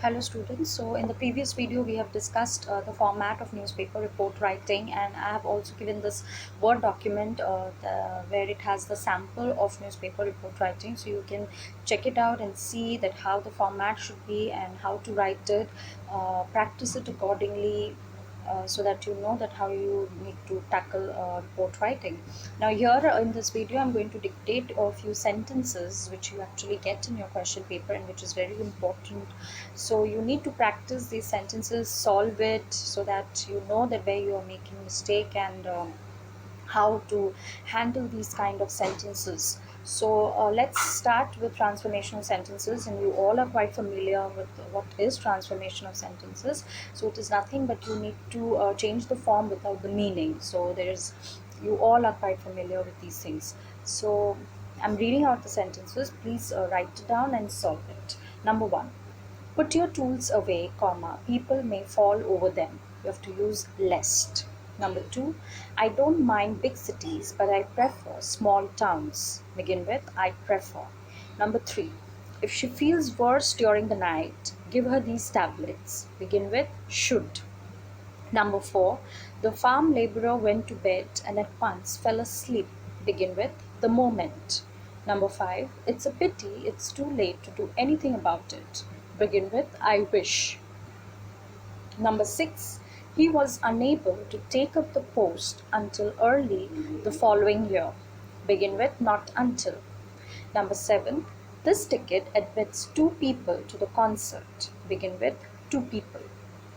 Hello students, so in the previous video we have discussed the format of newspaper report writing, and I have also given this Word document where it has the sample of newspaper report writing, so you can check it out and see that how the format should be and how to write it, practice it accordingly, so that you know that how you need to tackle report writing. Now here in this video I'm going to dictate a few sentences which you actually get in your question paper and which is very important. So you need to practice these sentences, solve it, so that you know that where you are making mistake and how to handle these kind of sentences. So let's start with transformational sentences, and you all are quite familiar with what is transformation of sentences. So it is nothing but you need to change the form without the meaning. So there's you all are quite familiar with these things. So I'm reading out the sentences. Please write it down and solve it. Number one, put your tools away, comma, people may fall over them. You have to use lest. Number two, I don't mind big cities, but I prefer small towns. Begin with I prefer. Number three, if she feels worse during the night, give her these tablets. Begin with should. Number four, the farm laborer went to bed and at once fell asleep. Begin with the moment. Number five, it's a pity it's too late to do anything about it. Begin with I wish. Number six, he was unable to take up the post until early the following year. Begin with not until. Number seven, this ticket admits two people to the concert. Begin with two people.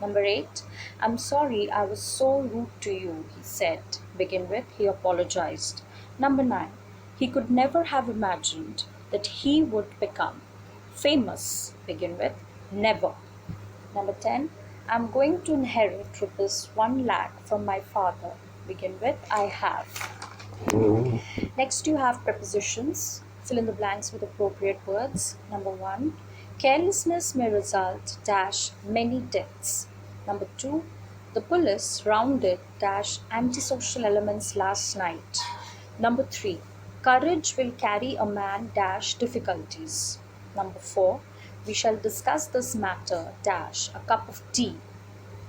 Number eight, I'm sorry I was so rude to you, he said. Begin with he apologized. Number nine, he could never have imagined that he would become famous. Begin with never. Number 10, I'm going to inherit rupees 1 lakh from my father. Begin with I have. Next you have prepositions. Fill in the blanks with appropriate words. Number 1, carelessness may result dash many deaths. Number 2, the police rounded dash antisocial elements last night. Number 3, courage will carry a man dash difficulties. Number 4, we shall discuss this matter dash a cup of tea.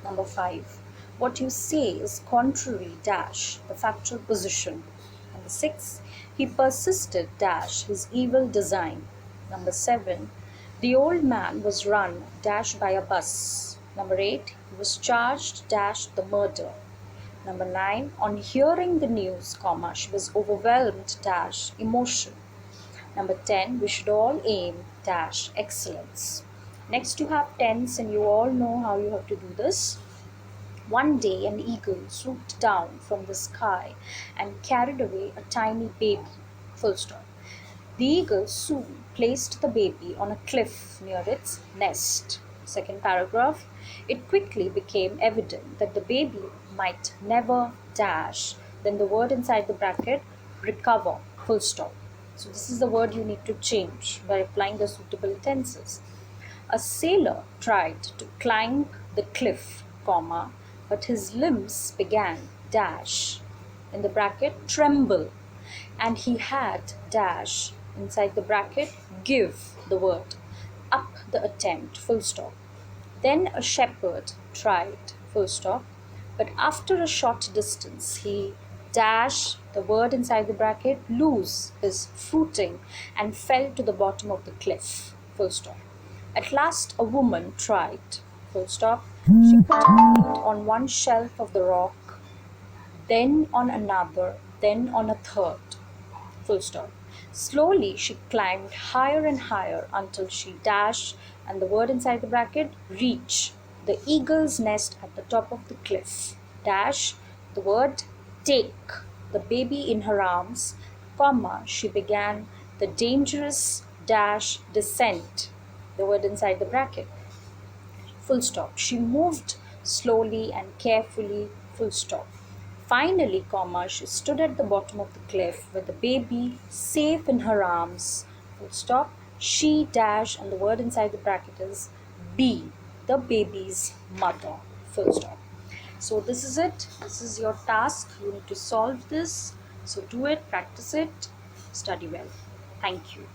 Number 5, what you say is contrary dash the factual position. Number 6, he persisted dash his evil design. Number 7, the old man was run dash by a bus. Number 8, he was charged dash the murder. Number 9, on hearing the news, comma, she was overwhelmed dash emotion. Number 10, we should all aim dash excellence. Next you have tense, and you all know how you have to do this. One day an eagle swooped down from the sky and carried away a tiny baby. Full stop. The eagle soon placed the baby on a cliff near its nest. Second paragraph. It quickly became evident that the baby might never dash. Then the word inside the bracket, recover. Full stop. So this is the word you need to change by applying the suitable tenses. A sailor tried to climb the cliff, comma, but his limbs began dash in the bracket tremble, and he had dash inside the bracket give the word up the attempt, full stop. Then a shepherd tried, full stop, but after a short distance he dash the word inside the bracket lose his footing and fell to the bottom of the cliff, full stop. At last a woman tried, full stop. She put her feet on one shelf of the rock, then on another, then on a third, full stop. Slowly she climbed higher and higher until she dashed, and the word inside the bracket reach the eagle's nest at the top of the cliff. Dash the word take the baby in her arms, comma, she began the dangerous dash descent, the word inside the bracket, full stop. She moved slowly and carefully, full stop. Finally, comma, she stood at the bottom of the cliff with the baby safe in her arms, full stop. She dash, and the word inside the bracket is be the baby's mother, full stop. So this is it. This is your task. You need to solve this. So do it, practice it, study well. Thank you.